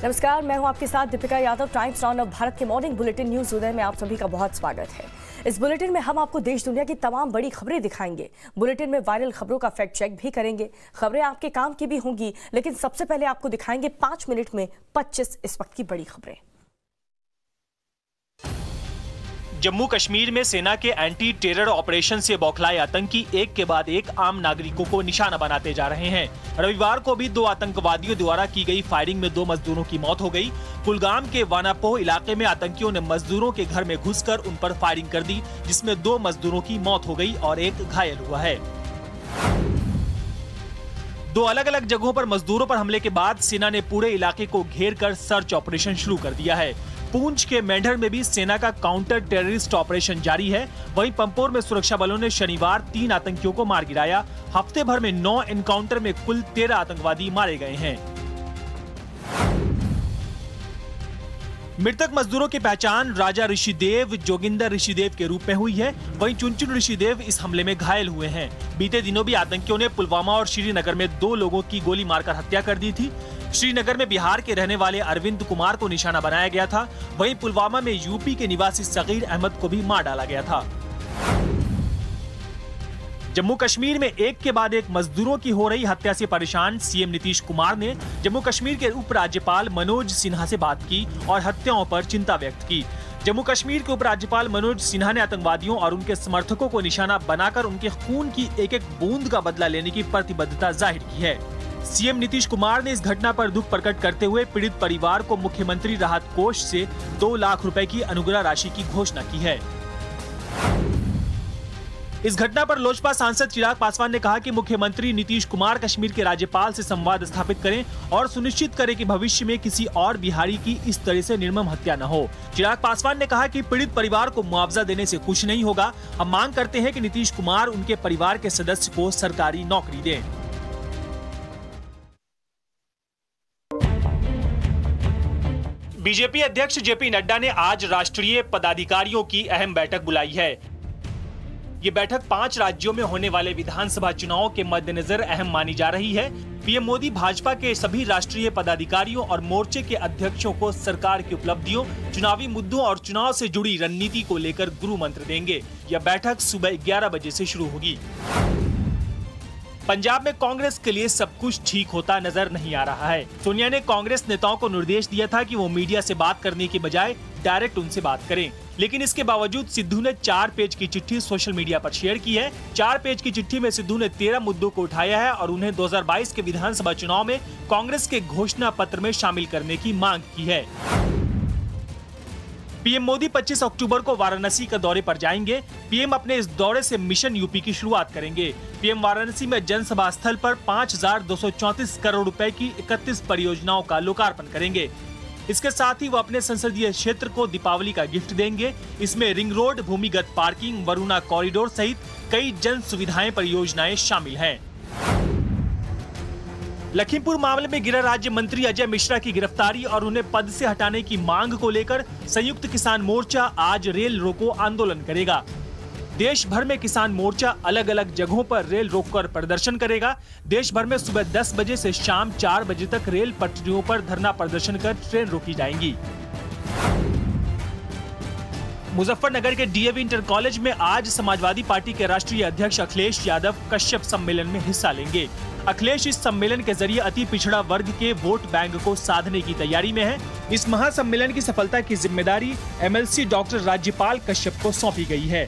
नमस्कार, मैं हूं आपके साथ दीपिका यादव। टाइम्स नाउ और भारत के मॉर्निंग बुलेटिन न्यूज उदय में आप सभी का बहुत स्वागत है। इस बुलेटिन में हम आपको देश दुनिया की तमाम बड़ी खबरें दिखाएंगे। बुलेटिन में वायरल खबरों का फैक्ट चेक भी करेंगे। खबरें आपके काम की भी होंगी, लेकिन सबसे पहले आपको दिखाएंगे 5 मिनट में 25 इस वक्त की बड़ी खबरें। जम्मू कश्मीर में सेना के एंटी टेरर ऑपरेशन से बौखलाए आतंकी एक के बाद एक आम नागरिकों को निशाना बनाते जा रहे हैं। रविवार को भी 2 आतंकवादियों द्वारा की गई फायरिंग में 2 मजदूरों की मौत हो गई। कुलगाम के वानापोह इलाके में आतंकियों ने मजदूरों के घर में घुसकर उन पर फायरिंग कर दी, जिसमें 2 मजदूरों की मौत हो गई और एक घायल हुआ है। 2 अलग अलग जगहों पर मजदूरों पर हमले के बाद सेना ने पूरे इलाके को घेर कर सर्च ऑपरेशन शुरू कर दिया है। पूंछ के मेंढर में भी सेना का काउंटर टेररिस्ट ऑपरेशन जारी है। वहीं पंपोर में सुरक्षा बलों ने शनिवार 3 आतंकियों को मार गिराया। हफ्ते भर में 9 एनकाउंटर में कुल 13 आतंकवादी मारे गए हैं। मृतक मजदूरों की पहचान राजा ऋषिदेव, जोगिंदर ऋषिदेव के रूप में हुई है। वहीं चुनचुन ऋषिदेव इस हमले में घायल हुए हैं। बीते दिनों भी आतंकियों ने पुलवामा और श्रीनगर में 2 लोगों की गोली मारकर हत्या कर दी थी। श्रीनगर में बिहार के रहने वाले अरविंद कुमार को निशाना बनाया गया था। वहीं पुलवामा में यूपी के निवासी सगीर अहमद को भी मार डाला गया था। जम्मू कश्मीर में एक के बाद एक मजदूरों की हो रही हत्या से परेशान सीएम नीतीश कुमार ने जम्मू कश्मीर के उपराज्यपाल मनोज सिन्हा से बात की और हत्याओं पर चिंता व्यक्त की। जम्मू कश्मीर के उपराज्यपाल मनोज सिन्हा ने आतंकवादियों और उनके समर्थकों को निशाना बनाकर उनके खून की एक-एक बूंद का बदला लेने की प्रतिबद्धता जाहिर की है। सीएम नीतीश कुमार ने इस घटना पर दुख प्रकट करते हुए पीड़ित परिवार को मुख्यमंत्री राहत कोष से 2 लाख रुपए की अनुग्रह राशि की घोषणा की है। इस घटना पर लोजपा सांसद चिराग पासवान ने कहा कि मुख्यमंत्री नीतीश कुमार कश्मीर के राज्यपाल से संवाद स्थापित करें और सुनिश्चित करें कि भविष्य में किसी और बिहारी की इस तरह से निर्मम हत्या न हो। चिराग पासवान ने कहा कि पीड़ित परिवार को मुआवजा देने से कुछ नहीं होगा। हम मांग करते हैं कि नीतीश कुमार उनके परिवार के सदस्य को सरकारी नौकरी दें। बीजेपी अध्यक्ष जेपी नड्डा ने आज राष्ट्रीय पदाधिकारियों की अहम बैठक बुलाई है। ये बैठक 5 राज्यों में होने वाले विधानसभा चुनावों के मद्देनजर अहम मानी जा रही है। पीएम मोदी भाजपा के सभी राष्ट्रीय पदाधिकारियों और मोर्चे के अध्यक्षों को सरकार की उपलब्धियों, चुनावी मुद्दों और चुनाव से जुड़ी रणनीति को लेकर गुरु मंत्र देंगे। यह बैठक सुबह 11 बजे से शुरू होगी। पंजाब में कांग्रेस के लिए सब कुछ ठीक होता नजर नहीं आ रहा है। सोनिया ने कांग्रेस नेताओं को निर्देश दिया था कि वो मीडिया से बात करने की बजाय डायरेक्ट उनसे बात करें, लेकिन इसके बावजूद सिद्धू ने 4 पेज की चिट्ठी सोशल मीडिया पर शेयर की है। 4 पेज की चिट्ठी में सिद्धू ने 13 मुद्दों को उठाया है और उन्हें 2022 के विधानसभा चुनाव में कांग्रेस के घोषणा पत्र में शामिल करने की मांग की है। पीएम मोदी 25 अक्टूबर को वाराणसी का दौरे पर जाएंगे। पीएम अपने इस दौरे से मिशन यूपी की शुरुआत करेंगे। पीएम वाराणसी में जनसभा स्थल पर 5,234 करोड़ रुपए की 31 परियोजनाओं का लोकार्पण करेंगे। इसके साथ ही वो अपने संसदीय क्षेत्र को दीपावली का गिफ्ट देंगे। इसमें रिंग रोड, भूमिगत पार्किंग, वरुणा कॉरिडोर सहित कई जन सुविधाएं परियोजनाएं शामिल हैं। लखीमपुर मामले में गृह राज्य मंत्री अजय मिश्रा की गिरफ्तारी और उन्हें पद से हटाने की मांग को लेकर संयुक्त किसान मोर्चा आज रेल रोको आंदोलन करेगा। देश भर में किसान मोर्चा अलग अलग जगहों पर रेल रोककर प्रदर्शन करेगा। देश भर में सुबह 10 बजे से शाम 4 बजे तक रेल पटरियों पर धरना प्रदर्शन कर ट्रेन रोकी जाएंगी। मुजफ्फरनगर के डीएवी इंटर कॉलेज में आज समाजवादी पार्टी के राष्ट्रीय अध्यक्ष अखिलेश यादव कश्यप सम्मेलन में हिस्सा लेंगे। अखिलेश इस सम्मेलन के जरिए अति पिछड़ा वर्ग के वोट बैंक को साधने की तैयारी में है। इस महासम्मेलन की सफलता की जिम्मेदारी एमएलसी डॉक्टर राज्यपाल कश्यप को सौंपी गई है।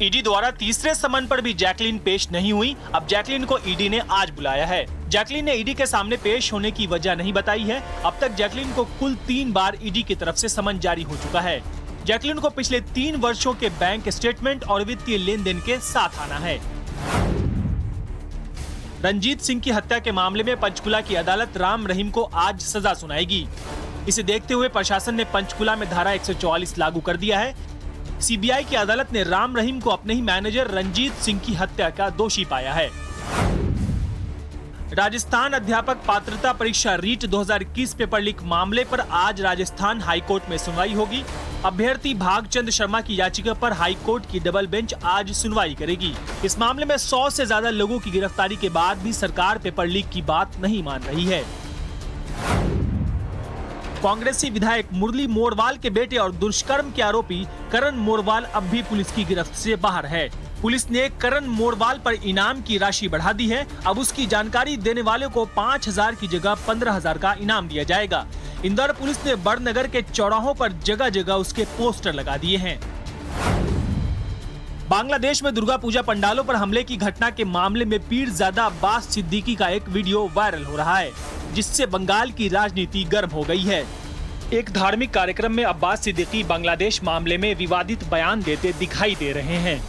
ईडी द्वारा तीसरे समन पर भी जैकलीन पेश नहीं हुई। अब जैकलीन को ईडी ने आज बुलाया है। जैकलीन ने ईडी के सामने पेश होने की वजह नहीं बताई है। अब तक जैकलीन को कुल 3 बार ईडी की तरफ से समन जारी हो चुका है। जैकलीन को पिछले 3 वर्षों के बैंक स्टेटमेंट और वित्तीय लेन देन के साथ आना है। रंजीत सिंह की हत्या के मामले में पंचकुला की अदालत राम रहीम को आज सजा सुनाएगी। इसे देखते हुए प्रशासन ने पंचकुला में धारा 144 लागू कर दिया है। सीबीआई की अदालत ने राम रहीम को अपने ही मैनेजर रंजीत सिंह की हत्या का दोषी पाया है। राजस्थान अध्यापक पात्रता परीक्षा रीट 2021 पेपर लीक मामले पर आज राजस्थान हाईकोर्ट में सुनवाई होगी। अभ्यर्थी भागचंद शर्मा की याचिका पर हाई कोर्ट की डबल बेंच आज सुनवाई करेगी। इस मामले में 100 से ज्यादा लोगों की गिरफ्तारी के बाद भी सरकार पेपर लीक की बात नहीं मान रही है। कांग्रेसी विधायक मुरली मोरवाल के बेटे और दुष्कर्म के आरोपी करण मोरवाल अब भी पुलिस की गिरफ्त से बाहर है। पुलिस ने करण मोरवाल पर इनाम की राशि बढ़ा दी है। अब उसकी जानकारी देने वाले को 5,000 की जगह 15,000 का इनाम दिया जाएगा। इंदौर पुलिस ने बड़नगर के चौराहों पर जगह जगह उसके पोस्टर लगा दिए हैं। बांग्लादेश में दुर्गा पूजा पंडालों पर हमले की घटना के मामले में पीरजादा अब्बास सिद्दीकी का एक वीडियो वायरल हो रहा है, जिससे बंगाल की राजनीति गर्म हो गई है। एक धार्मिक कार्यक्रम में अब्बास सिद्दीकी बांग्लादेश मामले में विवादित बयान देते दिखाई दे रहे हैं।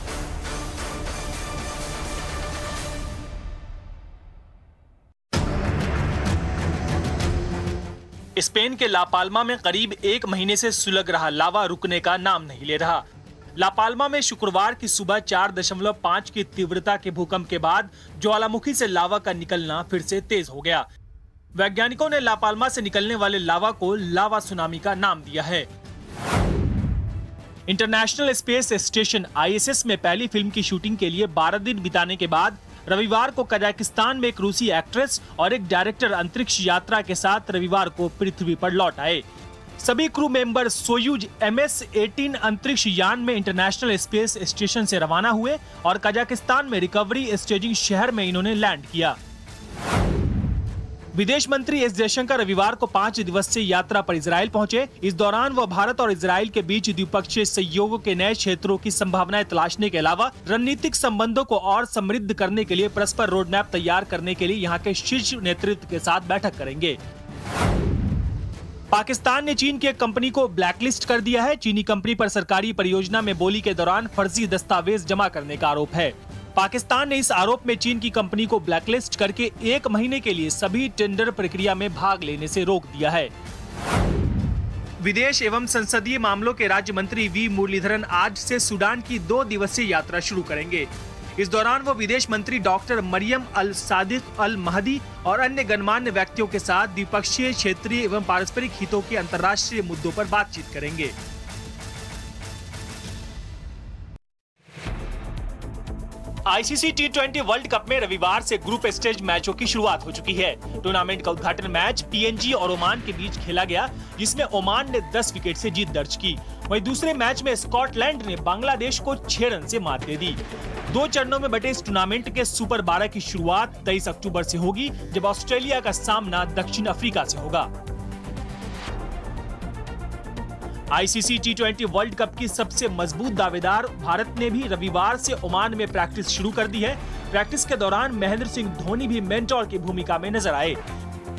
स्पेन के लापाल्मा में करीब 1 महीने से सुलग रहा लावा रुकने का नाम नहीं ले रहा। लापाल्मा में शुक्रवार की सुबह 4.5 की तीव्रता के भूकंप के बाद ज्वालामुखी से लावा का निकलना फिर से तेज हो गया। वैज्ञानिकों ने लापाल्मा से निकलने वाले लावा को लावा सुनामी का नाम दिया है। इंटरनेशनल स्पेस स्टेशन ISS में पहली फिल्म की शूटिंग के लिए 12 दिन बिताने के बाद रविवार को कजाकिस्तान में एक रूसी एक्ट्रेस और एक डायरेक्टर अंतरिक्ष यात्रा के साथ रविवार को पृथ्वी पर लौट आए। सभी क्रू मेंबर सोयूज MS-18 अंतरिक्ष यान में इंटरनेशनल स्पेस स्टेशन से रवाना हुए और कजाकिस्तान में रिकवरी स्टेजिंग शहर में इन्होंने लैंड किया। विदेश मंत्री एस जयशंकर रविवार को 5 दिवसीय यात्रा पर इजरायल पहुंचे। इस दौरान वह भारत और इजरायल के बीच द्विपक्षीय सहयोग के नए क्षेत्रों की संभावनाएं तलाशने के अलावा रणनीतिक संबंधों को और समृद्ध करने के लिए परस्पर रोडमैप तैयार करने के लिए यहां के शीर्ष नेतृत्व के साथ बैठक करेंगे। पाकिस्तान ने चीन की एक कंपनी को ब्लैकलिस्ट कर दिया है। चीनी कंपनी पर सरकारी परियोजना में बोली के दौरान फर्जी दस्तावेज जमा करने का आरोप है। पाकिस्तान ने इस आरोप में चीन की कंपनी को ब्लैकलिस्ट करके 1 महीने के लिए सभी टेंडर प्रक्रिया में भाग लेने से रोक दिया है। विदेश एवं संसदीय मामलों के राज्य मंत्री वी मुरलीधरन आज से सूडान की 2 दिवसीय यात्रा शुरू करेंगे। इस दौरान वो विदेश मंत्री डॉक्टर मरियम अल सादिक अल महदी और अन्य गणमान्य व्यक्तियों के साथ द्विपक्षीय, क्षेत्रीय एवं पारस्परिक हितों के अंतर्राष्ट्रीय मुद्दों पर बातचीत करेंगे। ICC T20 वर्ल्ड कप में रविवार से ग्रुप स्टेज मैचों की शुरुआत हो चुकी है। टूर्नामेंट का उद्घाटन मैच PNG और ओमान के बीच खेला गया, जिसमें ओमान ने 10 विकेट से जीत दर्ज की। वहीं दूसरे मैच में स्कॉटलैंड ने बांग्लादेश को 6 रन से मात दे दी। 2 चरणों में बटे इस टूर्नामेंट के सुपर 12 की शुरुआत 23 अक्टूबर से होगी, जब ऑस्ट्रेलिया का सामना दक्षिण अफ्रीका से होगा। ICC T20 वर्ल्ड कप की सबसे मजबूत दावेदार भारत ने भी रविवार से ओमान में प्रैक्टिस शुरू कर दी है। प्रैक्टिस के दौरान महेंद्र सिंह धोनी भी मेंटोर की भूमिका में नजर आए।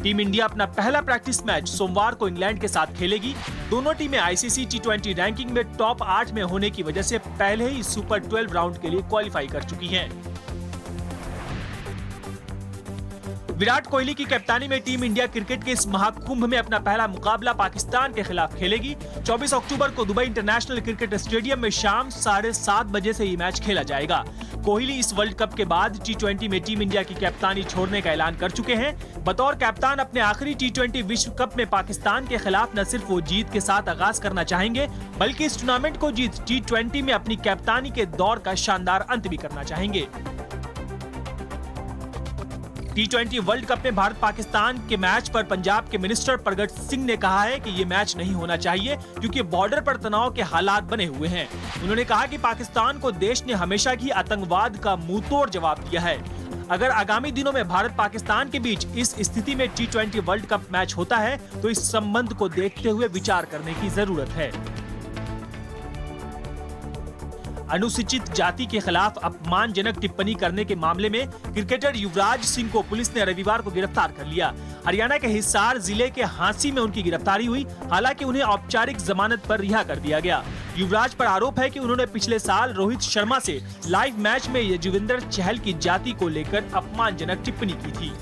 टीम इंडिया अपना पहला प्रैक्टिस मैच सोमवार को इंग्लैंड के साथ खेलेगी। दोनों टीमें ICC T20 रैंकिंग में टॉप 8 में होने की वजह से पहले ही सुपर 12 राउंड के लिए क्वालिफाई कर चुकी हैं। विराट कोहली की कप्तानी में टीम इंडिया क्रिकेट के इस महाकुंभ में अपना पहला मुकाबला पाकिस्तान के खिलाफ खेलेगी। 24 अक्टूबर को दुबई इंटरनेशनल क्रिकेट स्टेडियम में शाम 7:30 बजे से ये मैच खेला जाएगा। कोहली इस वर्ल्ड कप के बाद T20 में टीम इंडिया की कप्तानी छोड़ने का ऐलान कर चुके हैं। बतौर कप्तान अपने आखिरी T20 विश्व कप में पाकिस्तान के खिलाफ न सिर्फ वो जीत के साथ आगाज करना चाहेंगे, बल्कि इस टूर्नामेंट को जीत T20 में अपनी कप्तानी के दौर का शानदार अंत भी करना चाहेंगे। T20 वर्ल्ड कप में भारत पाकिस्तान के मैच पर पंजाब के मिनिस्टर प्रगट सिंह ने कहा है कि ये मैच नहीं होना चाहिए, क्योंकि बॉर्डर पर तनाव के हालात बने हुए हैं। उन्होंने कहा कि पाकिस्तान को देश ने हमेशा ही आतंकवाद का मुंहतोड़ जवाब दिया है। अगर आगामी दिनों में भारत पाकिस्तान के बीच इस स्थिति में T20 वर्ल्ड कप मैच होता है तो इस संबंध को देखते हुए विचार करने की जरूरत है। अनुसूचित जाति के खिलाफ अपमानजनक टिप्पणी करने के मामले में क्रिकेटर युवराज सिंह को पुलिस ने रविवार को गिरफ्तार कर लिया। हरियाणा के हिसार जिले के हांसी में उनकी गिरफ्तारी हुई। हालांकि उन्हें औपचारिक जमानत पर रिहा कर दिया गया। युवराज पर आरोप है कि उन्होंने पिछले साल रोहित शर्मा से लाइव मैच में यजुवेंद्र चहल की जाति को लेकर अपमानजनक टिप्पणी की थी।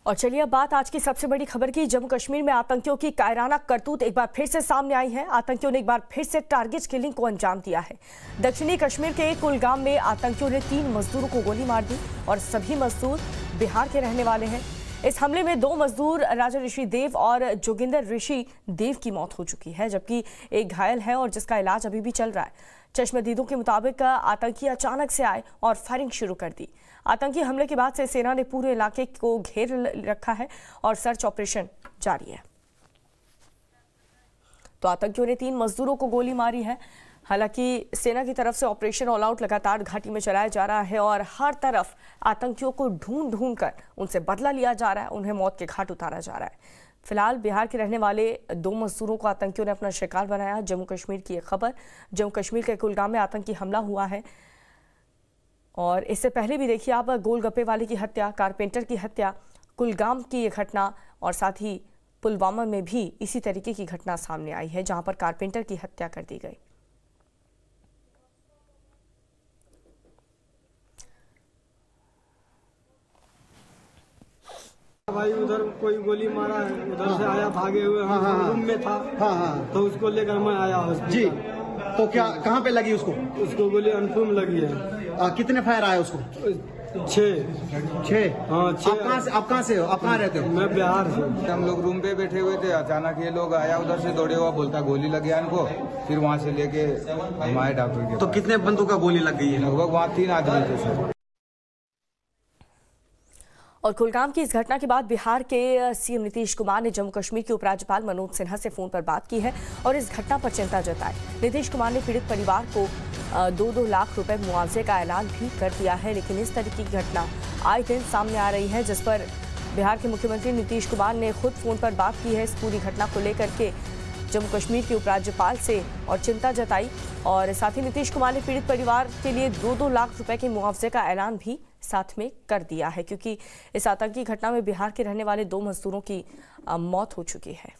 और चलिए अब बात आज की सबसे बड़ी खबर की। जम्मू कश्मीर में आतंकियों की कायराना करतूत एक बार फिर से सामने आई है। आतंकियों ने एक बार फिर से टारगेट किलिंग को अंजाम दिया है। दक्षिणी कश्मीर के कुलगाम में आतंकियों ने 3 मजदूरों को गोली मार दी और सभी मजदूर बिहार के रहने वाले हैं। इस हमले में 2 मजदूर राजा ऋषि देव और जोगिंदर ऋषि देव की मौत हो चुकी है, जबकि एक घायल है और जिसका इलाज अभी भी चल रहा है। चश्मदीदों के मुताबिक आतंकी अचानक से आए और फायरिंग शुरू कर दी। आतंकी हमले के बाद से सेना ने पूरे इलाके को घेर रखा है और सर्च ऑपरेशन जारी है। तो आतंकियों ने 3 मजदूरों को गोली मारी है। हालांकि सेना की तरफ से ऑपरेशन ऑल आउट लगातार घाटी में चलाया जा रहा है और हर तरफ आतंकियों को ढूंढ कर उनसे बदला लिया जा रहा है, उन्हें मौत के घाट उतारा जा रहा है। फिलहाल बिहार के रहने वाले 2 मजदूरों को आतंकियों ने अपना शिकार बनाया। जम्मू कश्मीर की एक खबर, जम्मू कश्मीर के कुलगाम में आतंकी हमला हुआ है और इससे पहले भी देखिए आप, गोलगप्पे वाले की हत्या, कारपेंटर की हत्या, कुलगाम की ये घटना और साथ ही पुलवामा में भी इसी तरीके की घटना सामने आई है, जहां पर कारपेंटर की हत्या कर दी गई। भाई उधर कोई गोली मारा है, उधर से आया भागे हुए, हम रूम में था। तो उसको लेकर मैं आया जी। तो क्या कहाँ पे लगी उसको? उसको गोली अनफुम लगी है। कितने फायर आए उसको? 6। हाँ 6। आप कहाँ से हो? आप कहाँ रहते हो? मैं बिहार से। हम लोग रूम पे बैठे हुए थे, अचानक ये लोग आया उधर से दौड़े हुआ, बोलता गोली लग गया इनको। फिर वहाँ से लेके हम आए डॉक्टर के। तो कितने बंदों का गोली लग गई है? लगभग वहाँ 3 आदमी थे सर। और कुलगाम की इस घटना के बाद बिहार के सीएम नीतीश कुमार ने जम्मू कश्मीर के उपराज्यपाल मनोज सिन्हा से फोन पर बात की है और इस घटना पर चिंता जताई। नीतीश कुमार ने पीड़ित परिवार को 2-2 लाख रुपए मुआवजे का ऐलान भी कर दिया है, लेकिन इस तरीके की घटना आए दिन सामने आ रही है, जिस पर बिहार के मुख्यमंत्री नीतीश कुमार ने खुद फोन पर बात की है इस पूरी घटना को लेकर के जम्मू कश्मीर के उपराज्यपाल से और चिंता जताई। और साथ ही नीतीश कुमार ने पीड़ित परिवार के लिए 2-2 लाख रुपए के मुआवजे का ऐलान भी साथ में कर दिया है, क्योंकि इस आतंकी घटना में बिहार के रहने वाले 2 मजदूरों की मौत हो चुकी है।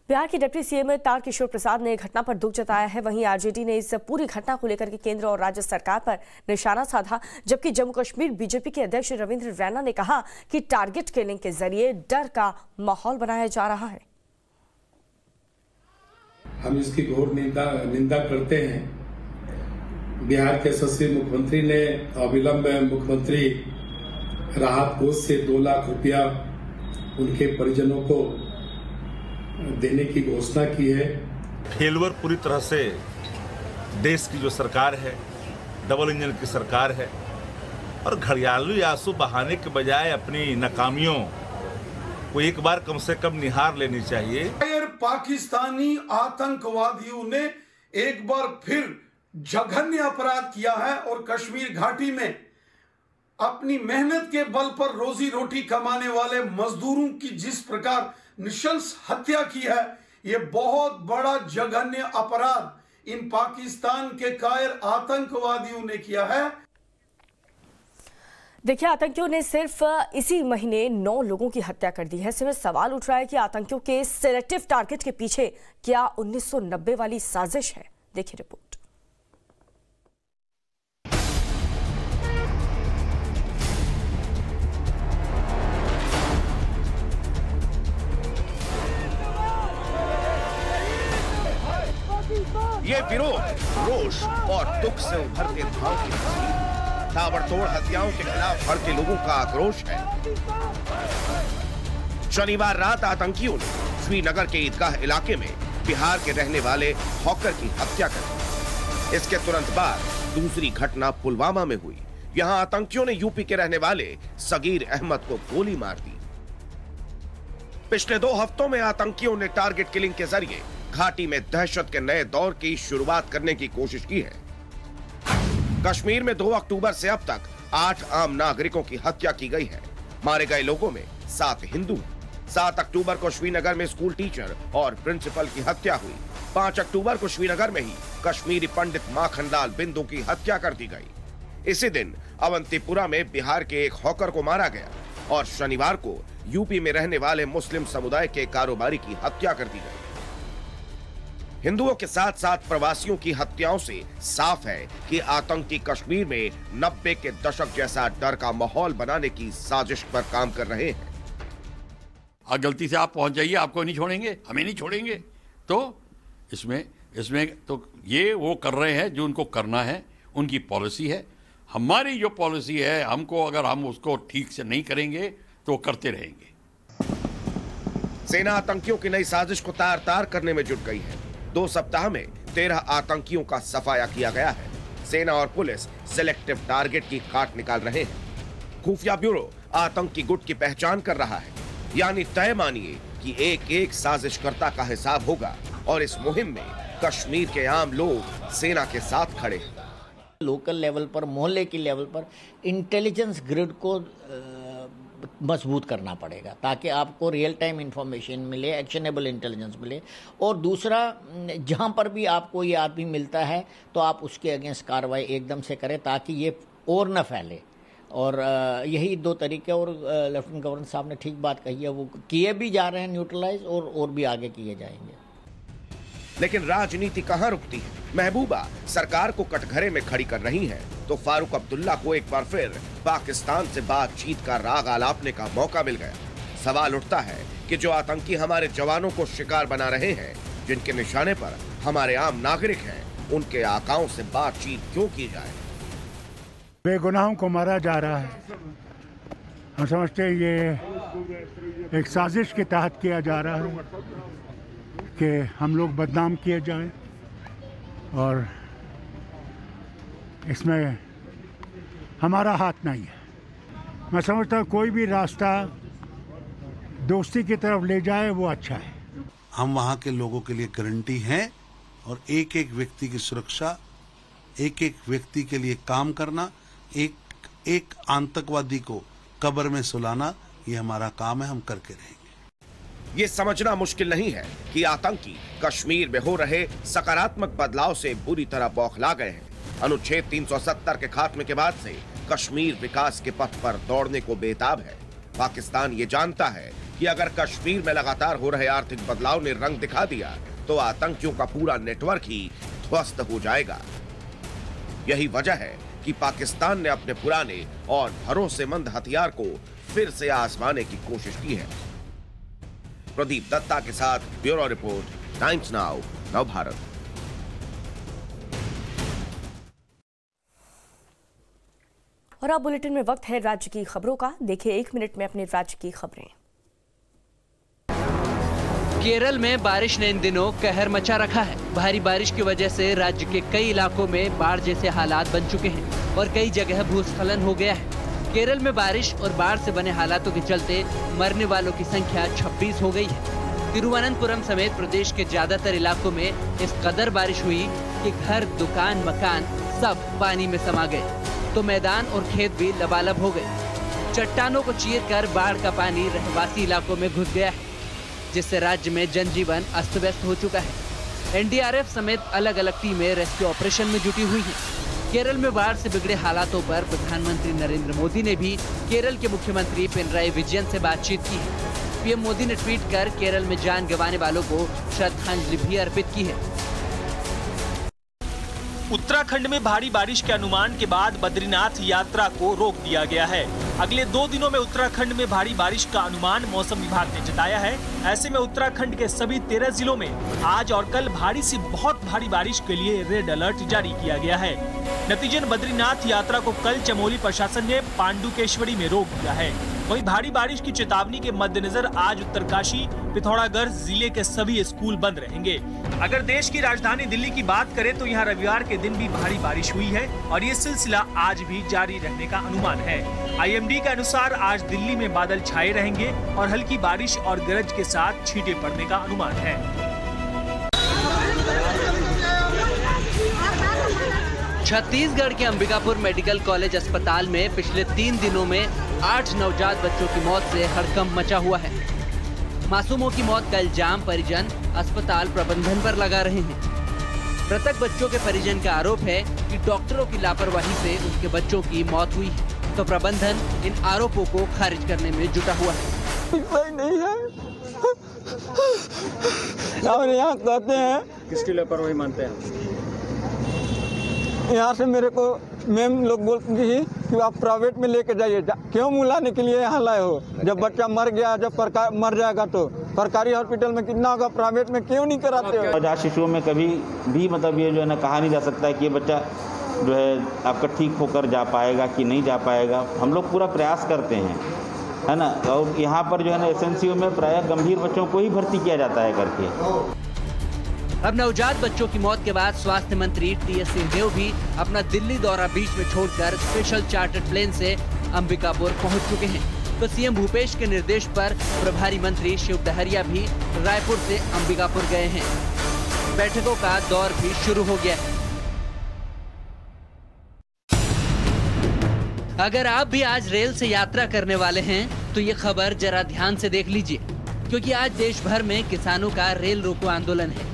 बिहार के डिप्टी सीएम तारकिशोर प्रसाद ने घटना पर दुख जताया है। वहीं आरजेडी ने इस पूरी घटना को लेकर के केंद्र और राज्य सरकार पर निशाना साधा, जबकि जम्मू कश्मीर बीजेपी के अध्यक्ष रविंद्र रैना ने कहा कि टारगेट किलिंग के जरिए डर का माहौल बनाया जा रहा है। हम इसकी घोर निंदा करते हैं। बिहार के यशस्वी मुख्यमंत्री ने अविलंब मुख्यमंत्री राहत कोष से 2 लाख रुपया उनके परिजनों को देने की घोषणा की है। फेलवर पूरी तरह से देश की जो सरकार है, डबल इंजन की सरकार है और घड़ियाली आंसू बहाने के बजाय अपनी नाकामियों को एक बार कम से कम निहार लेनी चाहिए। पाकिस्तानी आतंकवादियों ने एक बार फिर जघन्य अपराध किया है और कश्मीर घाटी में अपनी मेहनत के बल पर रोजी रोटी कमाने वाले मजदूरों की जिस प्रकार निशंस हत्या की है, यह बहुत बड़ा जघन्य अपराध इन पाकिस्तान के कायर आतंकवादियों ने किया है। देखिए, आतंकियों ने सिर्फ इसी महीने 9 लोगों की हत्या कर दी है। इसमें सवाल उठ रहा है कि आतंकियों के सिलेक्टिव टारगेट के पीछे क्या 1990 वाली साजिश है। देखिए रिपोर्ट। ये विरोध, रोष और दुख से उभरते भाव की तस्वीर, ताबड़तोड़ हत्याओं के खिलाफ भड़के लोगों का आक्रोश है। शनिवार रात आतंकियों ने श्रीनगर के ईदगाह इलाके में बिहार के रहने वाले हॉकर की हत्या कर दी। इसके तुरंत बाद दूसरी घटना पुलवामा में हुई। यहां आतंकियों ने यूपी के रहने वाले सगीर अहमद को गोली मार दी। पिछले 2 हफ्तों में आतंकियों ने टारगेट किलिंग के जरिए घाटी में दहशत के नए दौर की शुरुआत करने की कोशिश की है। कश्मीर में 2 अक्टूबर से अब तक 8 आम नागरिकों की हत्या की गई है। मारे गए लोगों में 7 हिंदू। 7 अक्टूबर को श्रीनगर में स्कूल टीचर और प्रिंसिपल की हत्या हुई। 5 अक्टूबर को श्रीनगर में ही कश्मीरी पंडित माखनलाल बिंदु की हत्या कर दी गई। इसी दिन अवंतीपुरा में बिहार के एक हॉकर को मारा गया और शनिवार को यूपी में रहने वाले मुस्लिम समुदाय के कारोबारी की हत्या कर दी गई। हिंदुओं के साथ साथ प्रवासियों की हत्याओं से साफ है कि आतंकी कश्मीर में 90 के दशक जैसा डर का माहौल बनाने की साजिश पर काम कर रहे हैं। गलती से आप पहुंच जाइए, आपको नहीं छोड़ेंगे, हमें नहीं छोड़ेंगे। तो इसमें तो ये वो कर रहे हैं जो उनको करना है, उनकी पॉलिसी है। हमारी जो पॉलिसी है, हमको अगर हम उसको ठीक से नहीं करेंगे तो करते रहेंगे। सेना आतंकियों की नई साजिश को तार तार करने में जुट गई है। 2 सप्ताह में 13 आतंकियों का सफाया किया गया है। सेना और पुलिस सिलेक्टिव टारगेट की काट निकाल रहे हैं। खुफिया ब्यूरो आतंकी गुट की पहचान कर रहा है। यानी तय मानिए कि एक एक साजिशकर्ता का हिसाब होगा और इस मुहिम में कश्मीर के आम लोग सेना के साथ खड़े हैं। लोकल लेवल पर, मोहल्ले की लेवल पर इंटेलिजेंस ग्रिड को मजबूत करना पड़ेगा ताकि आपको रियल टाइम इंफॉर्मेशन मिले, एक्शनेबल इंटेलिजेंस मिले। और दूसरा, जहां पर भी आपको ये आदमी मिलता है तो आप उसके अगेंस्ट कार्रवाई एकदम से करें ताकि ये और न फैले। और यही 2 तरीके, और लेफ्टिनेंट गवर्नर साहब ने ठीक बात कही है, वो किए भी जा रहे हैं न्यूट्रलाइज, और भी आगे किए जाएंगे। लेकिन राजनीति कहां रुकती है? महबूबा सरकार को कटघरे में खड़ी कर रही है तो फारूक अब्दुल्ला को एक बार फिर पाकिस्तान से बातचीत का राग आलापने का मौका मिल गया। सवाल उठता है कि जो आतंकी हमारे जवानों को शिकार बना रहे हैं, जिनके निशाने पर हमारे आम नागरिक हैं, उनके आकाओं से बातचीत क्यों की जाए? बेगुनाहों को मारा जा रहा है। हम समझते हैं ये एक साजिश के तहत किया जा रहा है कि हम लोग बदनाम किए जाएं, और इसमें हमारा हाथ नहीं है। मैं समझता हूँ कोई भी रास्ता दोस्ती की तरफ ले जाए वो अच्छा है। हम वहाँ के लोगों के लिए गारंटी हैं, और एक एक व्यक्ति की सुरक्षा, एक एक व्यक्ति के लिए काम करना, एक एक आतंकवादी को कब्र में सुलाना, ये हमारा काम है, हम करके रहेंगे। ये समझना मुश्किल नहीं है कि आतंकी कश्मीर में हो रहे सकारात्मक बदलाव से बुरी तरह बौखला गए हैं। अनुच्छेद 370 के खात्मे के बाद से कश्मीर विकास के पथ पर दौड़ने को बेताब है। पाकिस्तान ये जानता है कि अगर कश्मीर में लगातार हो रहे आर्थिक बदलाव ने रंग दिखा दिया तो आतंकियों का पूरा नेटवर्क ही ध्वस्त हो जाएगा। यही वजह है कि पाकिस्तान ने अपने पुराने और भरोसेमंद हथियार को फिर से आजमाने की कोशिश की है। प्रदीप दत्ता के साथ ब्यूरो रिपोर्ट, टाइम्स नाउ, नव भारत। और अब बुलेटिन में वक्त है राज्य की खबरों का। देखिए 1 मिनट में अपने राज्य की खबरें। केरल में बारिश ने इन दिनों कहर मचा रखा है। भारी बारिश की वजह से राज्य के कई इलाकों में बाढ़ जैसे हालात बन चुके हैं और कई जगह भूस्खलन हो गया है। केरल में बारिश और बाढ़ से बने हालातों के चलते मरने वालों की संख्या 26 हो गई है। तिरुवनंतपुरम समेत प्रदेश के ज्यादातर इलाकों में इस कदर बारिश हुई कि घर, दुकान, मकान सब पानी में समा गए तो मैदान और खेत भी लबालब हो गए। चट्टानों को चीरकर बाढ़ का पानी रहवासी इलाकों में घुस गया है, जिससे राज्य में जनजीवन अस्त व्यस्त हो चुका है। एनडीआरएफ समेत अलग अलग टीमें रेस्क्यू ऑपरेशन में जुटी हुई हैं। केरल में बाढ़ से बिगड़े हालातों पर प्रधानमंत्री नरेंद्र मोदी ने भी केरल के मुख्यमंत्री पिनराई विजयन से बातचीत की है। पीएम मोदी ने ट्वीट कर केरल में जान गंवाने वालों को श्रद्धांजलि भी अर्पित की है। उत्तराखंड में भारी बारिश के अनुमान के बाद बद्रीनाथ यात्रा को रोक दिया गया है। अगले 2 दिनों में उत्तराखंड में भारी बारिश का अनुमान मौसम विभाग ने जताया है। ऐसे में उत्तराखंड के सभी 13 जिलों में आज और कल भारी से बहुत भारी बारिश के लिए रेड अलर्ट जारी किया गया है। नतीजन बद्रीनाथ यात्रा को कल चमोली प्रशासन ने पांडुकेश्वरी में रोक दिया है। वहीं भारी बारिश की चेतावनी के मद्देनजर आज उत्तरकाशी, पिथौरागढ़ जिले के सभी स्कूल बंद रहेंगे। अगर देश की राजधानी दिल्ली की बात करें तो यहाँ रविवार के दिन भी भारी बारिश हुई है और ये सिलसिला आज भी जारी रहने का अनुमान है। आईएमडी के अनुसार आज दिल्ली में बादल छाए रहेंगे और हल्की बारिश और गरज के साथ छींटे पड़ने का अनुमान है। छत्तीसगढ़ के अंबिकापुर मेडिकल कॉलेज अस्पताल में पिछले 3 दिनों में 8 नवजात बच्चों की मौत से हड़कंप मचा हुआ है। मासूमों की मौत का इल्जाम परिजन अस्पताल प्रबंधन पर लगा रहे हैं। मृतक बच्चों के परिजन का आरोप है कि डॉक्टरों की लापरवाही से उनके बच्चों की मौत हुई है, तो प्रबंधन इन आरोपों को खारिज करने में जुटा हुआ है। नहीं है, हम यहाँ कहते हैं। किसकी लापरवाही मानते हैं? यहाँ से मेरे को मैम लोग बोलती थी कि आप प्राइवेट में लेके जाइए। क्यों मुलाने के लिए यहाँ लाए हो? जब बच्चा मर गया, जब मर जाएगा तो सरकारी हॉस्पिटल में कितना होगा, प्राइवेट में क्यों नहीं कराते हो? नवजात शिशुओं में कभी भी मतलब ये जो है ना कहा नहीं जा सकता है कि ये बच्चा जो है आपका ठीक होकर जा पाएगा कि नहीं जा पाएगा, हम लोग पूरा प्रयास करते हैं, है ना। और यहाँ पर जो है ना एसएनसीयू में प्रायः गंभीर बच्चों को ही भर्ती किया जाता है करके। अब नवजात बच्चों की मौत के बाद स्वास्थ्य मंत्री टीएस सिंहदेव भी अपना दिल्ली दौरा बीच में छोड़कर स्पेशल चार्टर्ड प्लेन से अंबिकापुर पहुंच चुके हैं। तो सीएम भूपेश के निर्देश पर प्रभारी मंत्री शिव डहरिया भी रायपुर से अंबिकापुर गए हैं। बैठकों का दौर भी शुरू हो गया है। अगर आप भी आज रेल से यात्रा करने वाले हैं तो ये खबर जरा ध्यान से देख लीजिए, क्योंकि आज देश भर में किसानों का रेल रोको आंदोलन है।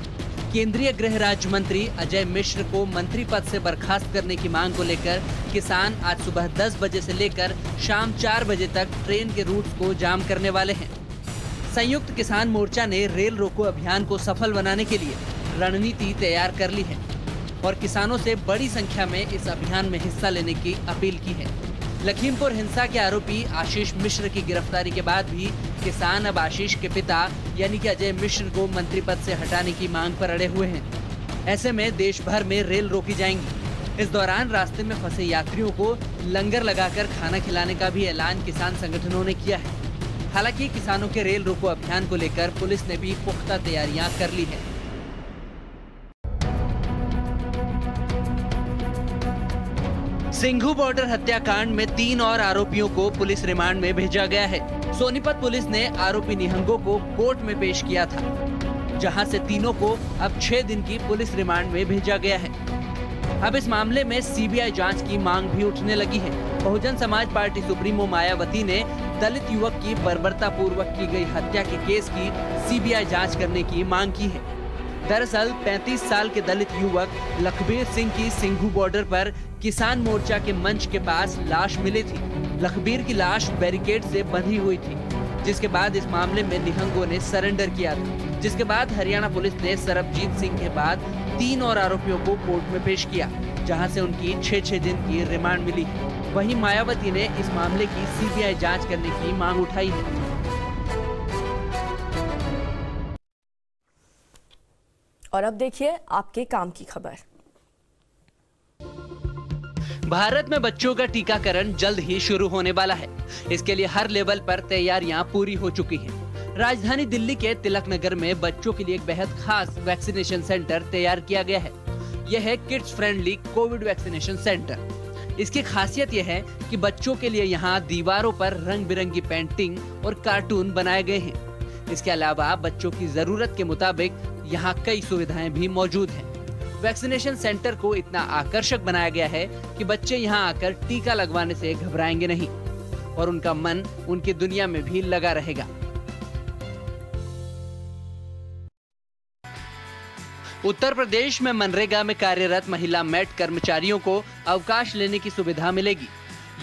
केंद्रीय गृह राज्य मंत्री अजय मिश्र को मंत्री पद से बर्खास्त करने की मांग को लेकर किसान आज सुबह 10 बजे से लेकर शाम 4 बजे तक ट्रेन के रूट्स को जाम करने वाले हैं। संयुक्त किसान मोर्चा ने रेल रोको अभियान को सफल बनाने के लिए रणनीति तैयार कर ली है और किसानों से बड़ी संख्या में इस अभियान में हिस्सा लेने की अपील की है। लखीमपुर हिंसा के आरोपी आशीष मिश्र की गिरफ्तारी के बाद भी किसान अब आशीष के पिता यानी कि अजय मिश्र को मंत्री पद से हटाने की मांग पर अड़े हुए हैं। ऐसे में देश भर में रेल रोकी जाएंगी। इस दौरान रास्ते में फंसे यात्रियों को लंगर लगाकर खाना खिलाने का भी ऐलान किसान संगठनों ने किया है। हालांकि किसानों के रेल रोको अभियान को लेकर पुलिस ने भी पुख्ता तैयारियां कर ली है। सिंघू बॉर्डर हत्याकांड में 3 और आरोपियों को पुलिस रिमांड में भेजा गया है। सोनीपत पुलिस ने आरोपी निहंगों को कोर्ट में पेश किया था, जहां से तीनों को अब 6 दिन की पुलिस रिमांड में भेजा गया है। अब इस मामले में सीबीआई जांच की मांग भी उठने लगी है। बहुजन समाज पार्टी सुप्रीमो मायावती ने दलित युवक की बर्बरतापूर्वक की गई हत्या के केस की सीबीआई जांच करने की मांग की है। दरअसल 35 साल के दलित युवक लखबीर सिंह की सिंघू बॉर्डर पर किसान मोर्चा के मंच के पास लाश मिली थी। लखबीर की लाश बैरिकेड से बंधी हुई थी, जिसके बाद इस मामले में निहंगों ने सरेंडर किया था। जिसके बाद हरियाणा पुलिस ने सरबजीत सिंह के बाद 3 और आरोपियों को कोर्ट में पेश किया, जहां से उनकी 6-6 दिन की रिमांड मिली है। वहीं मायावती ने इस मामले की सीबीआई जांच करने की मांग उठाई है। और अब देखिए आपके काम की खबर। भारत में बच्चों का टीकाकरण जल्द ही शुरू होने वाला है। इसके लिए हर लेवल पर तैयारियां पूरी हो चुकी हैं। राजधानी दिल्ली के तिलक नगर में बच्चों के लिए एक बेहद खास वैक्सीनेशन सेंटर तैयार किया गया है। यह है kids friendly Covid vaccination centre. इसकी खासियत यह है कि बच्चों के लिए यहाँ दीवारों पर रंग बिरंगी पेंटिंग और कार्टून बनाए गए हैं। इसके अलावा बच्चों की जरूरत के मुताबिक यहाँ कई सुविधाएं भी मौजूद हैं। वैक्सीनेशन सेंटर को इतना आकर्षक बनाया गया है कि बच्चे यहाँ आकर टीका लगवाने से घबराएंगे नहीं और उनका मन उनकी दुनिया में भी लगा रहेगा। उत्तर प्रदेश में मनरेगा में कार्यरत महिला मेट कर्मचारियों को अवकाश लेने की सुविधा मिलेगी।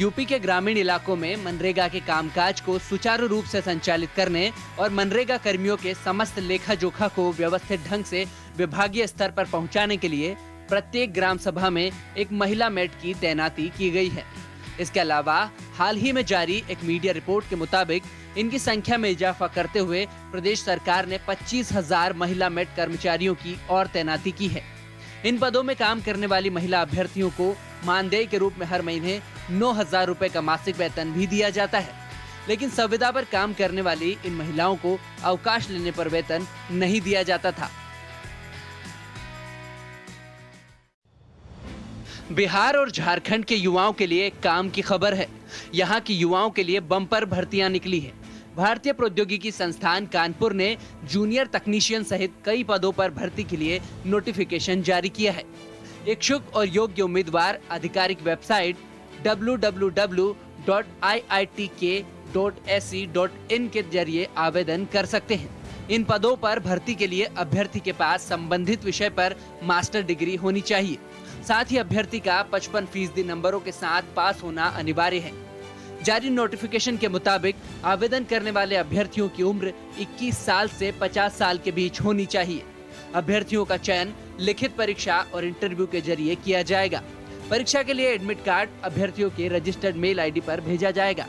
यूपी के ग्रामीण इलाकों में मनरेगा के कामकाज को सुचारू रूप से संचालित करने और मनरेगा कर्मियों के समस्त लेखा जोखा को व्यवस्थित ढंग से विभागीय स्तर पर पहुंचाने के लिए प्रत्येक ग्राम सभा में एक महिला मेट की तैनाती की गई है। इसके अलावा हाल ही में जारी एक मीडिया रिपोर्ट के मुताबिक इनकी संख्या में इजाफा करते हुए प्रदेश सरकार ने 25,000 महिला मेट कर्मचारियों की और तैनाती की है। इन पदों में काम करने वाली महिला अभ्यर्थियों को मानदेय के रूप में हर महीने 9,000 रुपए का मासिक वेतन भी दिया जाता है, लेकिन संविदा पर काम करने वाली इन महिलाओं को अवकाश लेने पर वेतन नहीं दिया जाता था। बिहार और झारखंड के युवाओं के लिए काम की खबर है। यहाँ की युवाओं के लिए बम्पर भर्तियां निकली है। भारतीय प्रौद्योगिकी संस्थान कानपुर ने जूनियर तकनीशियन सहित कई पदों पर भर्ती के लिए नोटिफिकेशन जारी किया है। इच्छुक और योग्य उम्मीदवार आधिकारिक वेबसाइट www.iitk.ac.in के जरिए आवेदन कर सकते हैं। इन पदों पर भर्ती के लिए अभ्यर्थी के पास संबंधित विषय पर मास्टर डिग्री होनी चाहिए। साथ ही अभ्यर्थी का 55% नंबरों के साथ पास होना अनिवार्य है। जारी नोटिफिकेशन के मुताबिक आवेदन करने वाले अभ्यर्थियों की उम्र 21 साल से 50 साल के बीच होनी चाहिए। अभ्यर्थियों का चयन लिखित परीक्षा और इंटरव्यू के जरिए किया जाएगा। परीक्षा के लिए एडमिट कार्ड अभ्यर्थियों के रजिस्टर्ड मेल आईडी पर भेजा जाएगा।